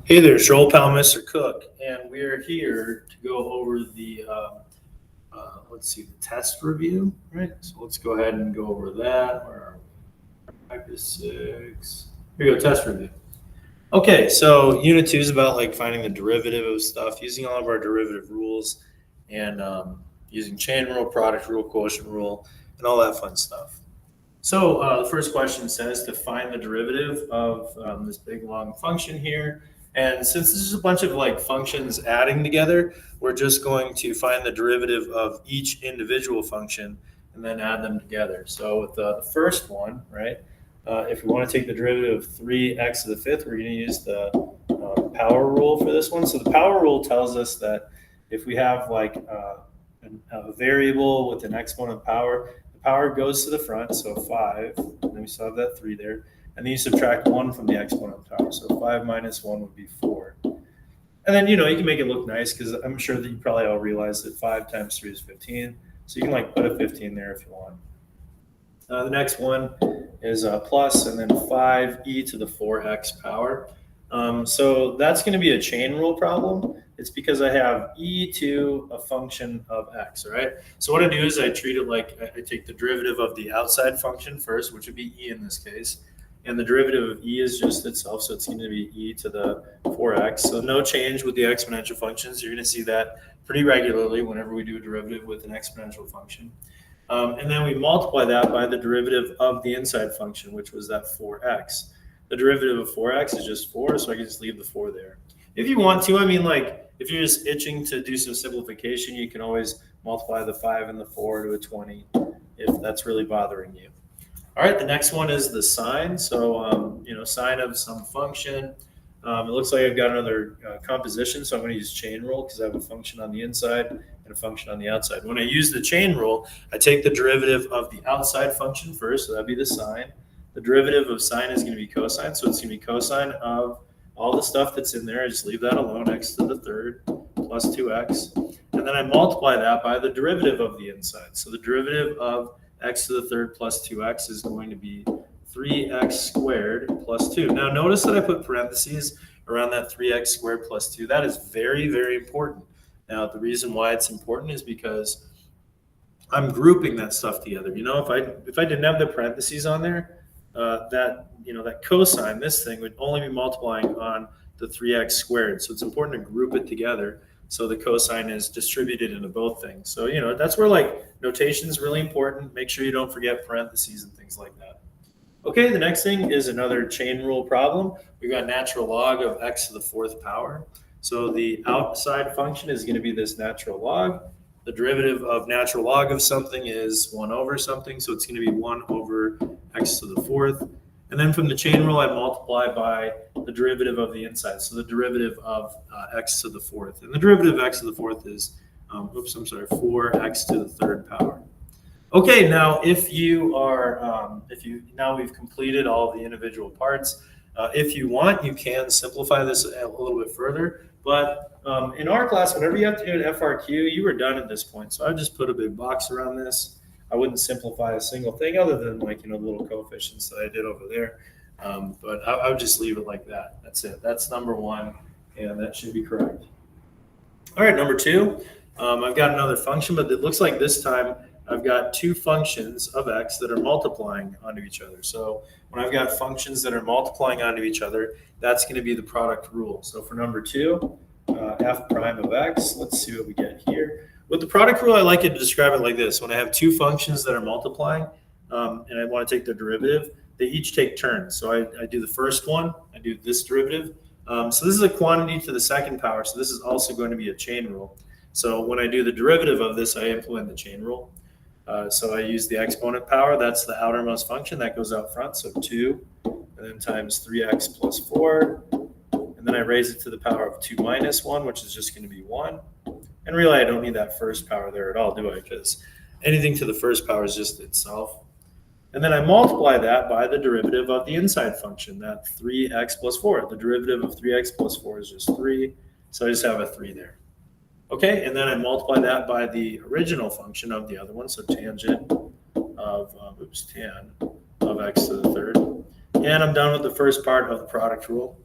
Hey there, it's your old pal, Mr. Cook, and we're here to go over the, let's see, the test review, right? So let's go ahead and go over that. Where are we? Practice 6. Here you go, test review. Okay, so Unit 2 is about like finding the derivative of stuff, using all of our derivative rules, and using chain rule, product rule, quotient rule, and all that fun stuff. So the first question says to find the derivative of this big long function here. And since this is a bunch of like functions adding together, we're just going to find the derivative of each individual function and then add them together. So with the first one, right, if we want to take the derivative of 3x to the fifth, we're going to use the power rule for this one. So the power rule tells us that if we have like a variable with an exponent power, power goes to the front, so 5, and then we still have that 3 there. And then you subtract 1 from the exponent power, so 5 minus 1 would be 4. And then, you can make it look nice because I'm sure that you probably all realize that 5 times 3 is 15. So you can like put a 15 there if you want. The next one is plus, and then 5e to the 4x power. So that's going to be a chain rule problem. It's because I have e to a function of x, all right? So what I do is I treat it like I take the derivative of the outside function first, which would be e in this case. And the derivative of e is just itself, so it's going to be e to the 4x. So no change with the exponential functions. You're going to see that pretty regularly whenever we do a derivative with an exponential function. And then we multiply that by the derivative of the inside function, which was that 4x. The derivative of 4x is just 4, so I can just leave the 4 there. If you want to, like if you're just itching to do some simplification, you can always multiply the 5 and the 4 to a 20 if that's really bothering you. All right, the next one is the sine. So, sine of some function. It looks like I've got another composition, so I'm going to use chain rule because I have a function on the inside and a function on the outside. When I use the chain rule, I take the derivative of the outside function first, so that'd be the sine. The derivative of sine is going to be cosine, so it's going to be cosine of all the stuff that's in there. I just leave that alone, x to the third plus 2x. And then I multiply that by the derivative of the inside. So the derivative of x to the third plus 2x is going to be 3x squared plus 2. Now notice that I put parentheses around that 3x squared plus 2. That is very, very important. Now the reason why it's important is because I'm grouping that stuff together. If I didn't have the parentheses on there, that cosine, this thing would only be multiplying on the 3x squared. So it's important to group it together so the cosine is distributed into both things. So, that's where like notation is really important. Make sure you don't forget parentheses and things like that. Okay, the next thing is another chain rule problem. We've got natural log of x to the fourth power. So the outside function is going to be this natural log. The derivative of natural log of something is 1 over something, so it's going to be 1 over x to the fourth. And then from the chain rule, I multiply by the derivative of the inside, so the derivative of x to the fourth. And the derivative of x to the fourth is, 4x to the third power. Okay, now now we've completed all of the individual parts. If you want, you can simplify this a little bit further. But in our class, whenever you have to do an FRQ, you were done at this point. So I just put a big box around this. I wouldn't simplify a single thing other than the little coefficients that I did over there. But I would just leave it like that. That's it. That's number 1, and that should be correct. All right, number 2, I've got another function, but it looks like this time I've got 2 functions of x that are multiplying onto each other. So when I've got functions that are multiplying onto each other, that's going to be the product rule. So for number 2, f prime of x, let's see what we get here. With the product rule, I like it to describe it like this. When I have 2 functions that are multiplying and I want to take their derivative, they each take turns. So I do the first one, I do this derivative. So this is a quantity to the second power, so this is also going to be a chain rule. So when I do the derivative of this, I implement the chain rule. So I use the exponent power. That's the outermost function. That goes out front. So 2, and then times 3x plus 4. And then I raise it to the power of 2 minus 1, which is just going to be 1. And really, I don't need that first power there at all, do I? Because anything to the first power is just itself. And then I multiply that by the derivative of the inside function, that 3x plus 4. The derivative of 3x plus 4 is just 3. So I just have a 3 there. Okay, and then I multiply that by the original function of the other one, so tangent of tan of x to the third. And I'm done with the first part of the product rule.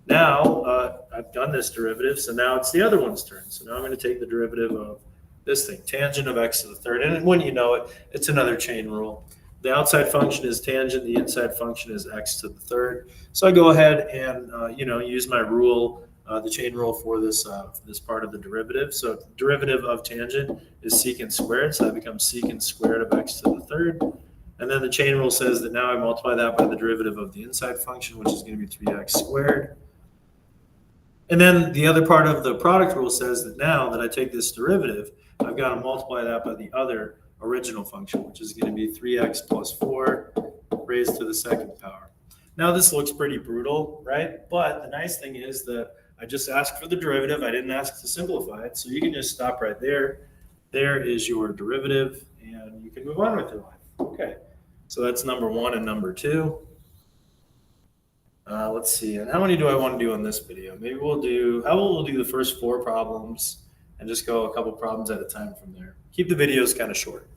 Now I've done this derivative, so now it's the other one's turn. So now I'm going to take the derivative of this thing, tangent of x to the third. And when you know it, it's another chain rule. The outside function is tangent, the inside function is x to the third. So I go ahead and use my rule, the chain rule for this part of the derivative. So the derivative of tangent is secant squared, so that becomes secant squared of x to the third. And then the chain rule says that now I multiply that by the derivative of the inside function, which is going to be 3x squared. And then the other part of the product rule says that now that I take this derivative, I've got to multiply that by the other original function, which is going to be 3x plus 4 raised to the second power. Now this looks pretty brutal, right? But the nice thing is that I just asked for the derivative. I didn't ask to simplify it. So you can just stop right there. There is your derivative, and you can move on with your life. Okay, so that's number 1 and number 2. Let's see, and how many do I want to do on this video? Maybe we'll do the first 4 problems and just go a couple problems at a time from there. Keep the videos kind of short.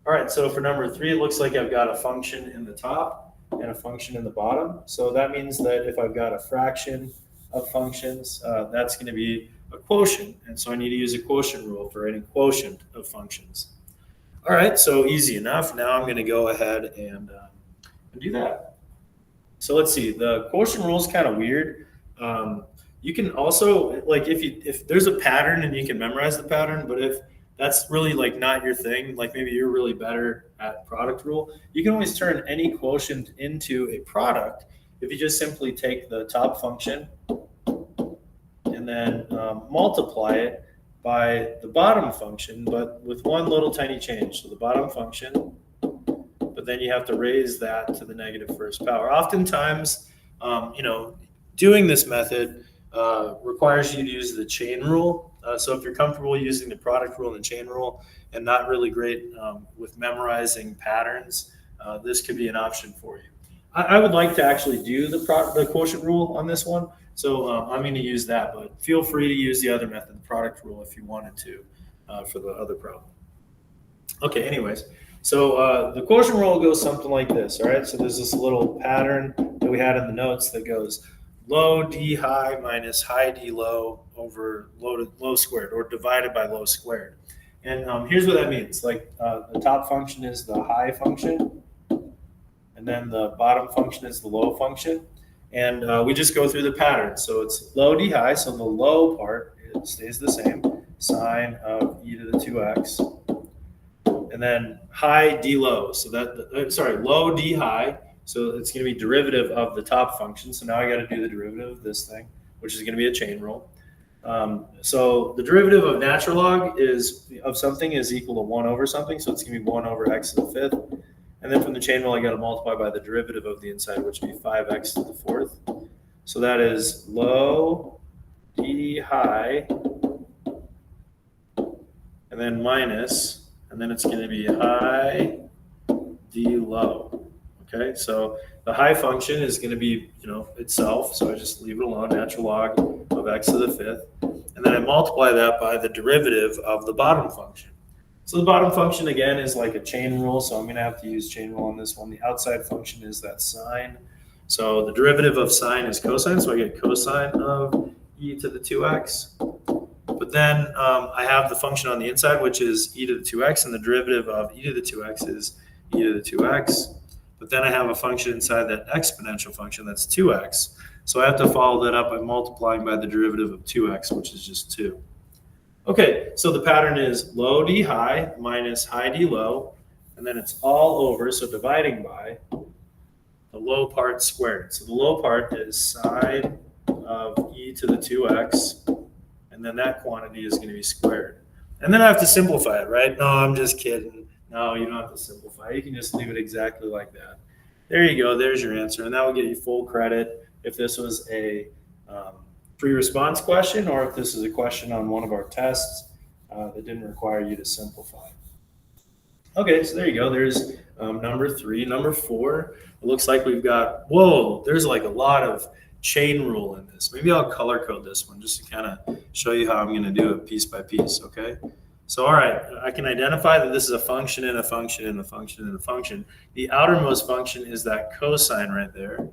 All right, so for number 3, it looks like I've got a function in the top and a function in the bottom. So that means that if I've got a fraction of functions, that's going to be a quotient. And so I need to use a quotient rule for writing quotient of functions. All right, so easy enough. Now I'm going to go ahead and do that. So let's see, the quotient rule is kind of weird. You can also, like, if there's a pattern and you can memorize the pattern, but if that's really like not your thing, like maybe you're really better at product rule, you can always turn any quotient into a product if you just simply take the top function and then multiply it by the bottom function, but with one little tiny change. So the bottom function, but then you have to raise that to the negative first power. Oftentimes, doing this method requires you to use the chain rule. So if you're comfortable using the product rule and the chain rule and not really great with memorizing patterns, this could be an option for you. I would like to actually do the quotient rule on this one. So I'm going to use that, but feel free to use the other method, the product rule, if you wanted to for the other problem. Okay, anyways. So the quotient rule goes something like this, all right? So there's this little pattern that we had in the notes that goes low d high minus high d low over low squared, or divided by low squared. And here's what that means. Like the top function is the high function, and then the bottom function is the low function. And we just go through the pattern. So it's low d high, so the low part stays the same, sine of e to the 2x. And then high d low, so low d high, so it's going to be derivative of the top function. So now I got to do the derivative of this thing, which is going to be a chain rule. So the derivative of natural log of something is equal to 1 over something, so it's going to be 1 over x to the 5th. And then from the chain rule, I got to multiply by the derivative of the inside, which would be 5x to the 4th. So that is low d high, and then minus, and then it's going to be high d low. Okay, so the high function is going to be, itself, so I just leave it alone, natural log of x to the 5th, and then I multiply that by the derivative of the bottom function. So the bottom function, again, is like a chain rule, so I'm going to have to use chain rule on this one. The outside function is that sine. So the derivative of sine is cosine, so I get cosine of e to the 2x. But then I have the function on the inside, which is e to the 2x, and the derivative of e to the 2x is e to the 2x. But then I have a function inside that exponential function, that's 2x. So I have to follow that up by multiplying by the derivative of 2x, which is just 2. Okay, so the pattern is low d high minus high d low, and then it's all over, so dividing by the low part squared. So the low part is sine of e to the 2x, and then that quantity is going to be squared. And then I have to simplify it, right? No, I'm just kidding. No, you don't have to simplify. You can just leave it exactly like that. There you go. There's your answer. And that will get you full credit if this was a free response question, or if this is a question on one of our tests that didn't require you to simplify. Okay, so there you go. There's number 3. Number 4, it looks like we've got, whoa, there's like a lot of chain rule in this. Maybe I'll color code this one just to kind of show you how I'm going to do it piece by piece, okay? So, all right, I can identify that this is a function and a function and a function and a function. The outermost function is that cosine right there.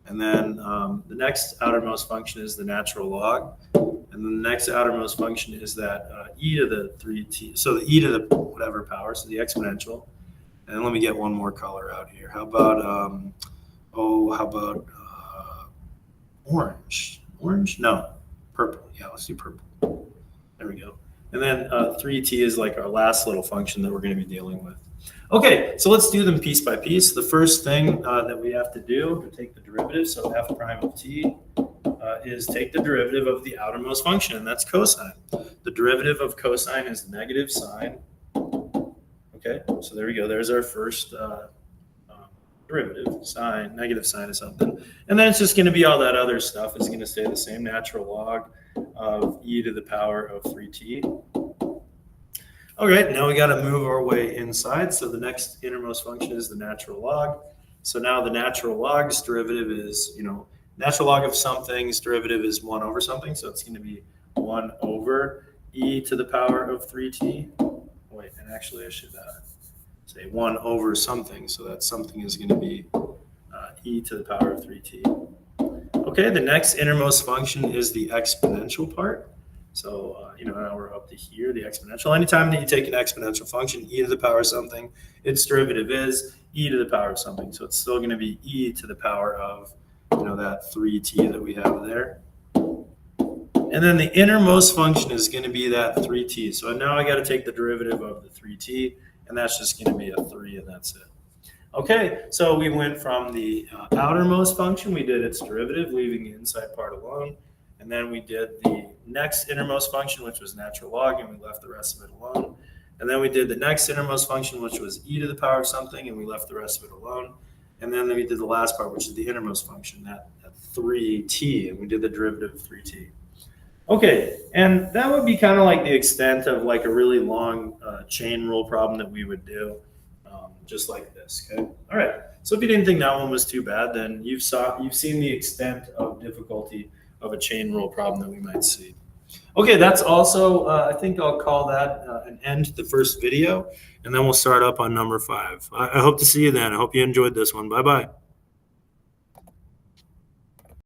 And then the next outermost function is the natural log. And then the next outermost function is that e to the 3t. So the e to the whatever power, so the exponential. And let me get one more color out here. How about, orange? Orange? No, purple. Yeah, let's do purple. There we go. And then 3t is like our last little function that we're going to be dealing with. Okay, so let's do them piece by piece. The first thing that we have to do to take the derivative, so f prime of t, is take the derivative of the outermost function, and that's cosine. The derivative of cosine is negative sine. Okay, so there we go. There's our first derivative, sine, negative sine of something. And then it's just going to be all that other stuff is going to stay the same, natural log of e to the power of 3t. All right, now we got to move our way inside. So the next innermost function is the natural log. So now the natural log's derivative is, natural log of something's derivative is 1 over something. So it's going to be 1 over e to the power of 3t. Wait, and actually I should say 1 over something. So that something is going to be e to the power of 3t. Okay, the next innermost function is the exponential part. So, now we're up to here, the exponential. Anytime that you take an exponential function, e to the power of something, its derivative is e to the power of something. So it's still going to be e to the power of, that 3t that we have there. And then the innermost function is going to be that 3t. So now I got to take the derivative of the 3t, and that's just going to be a 3, and that's it. Okay, so we went from the outermost function, we did its derivative, leaving the inside part alone. And then we did the next innermost function, which was natural log, and we left the rest of it alone. And then we did the next innermost function, which was e to the power of something, and we left the rest of it alone. And then we did the last part, which is the innermost function, that 3t, and we did the derivative of 3t. Okay, and that would be kind of like the extent of like a really long chain rule problem that we would do, just like this, okay? All right, so if you didn't think that one was too bad, then you've seen the extent of difficulty of a chain rule problem that we might see. Okay, that's also, I think I'll call that an end to the first video, and then we'll start up on number 5. I hope to see you then. I hope you enjoyed this one. Bye-bye.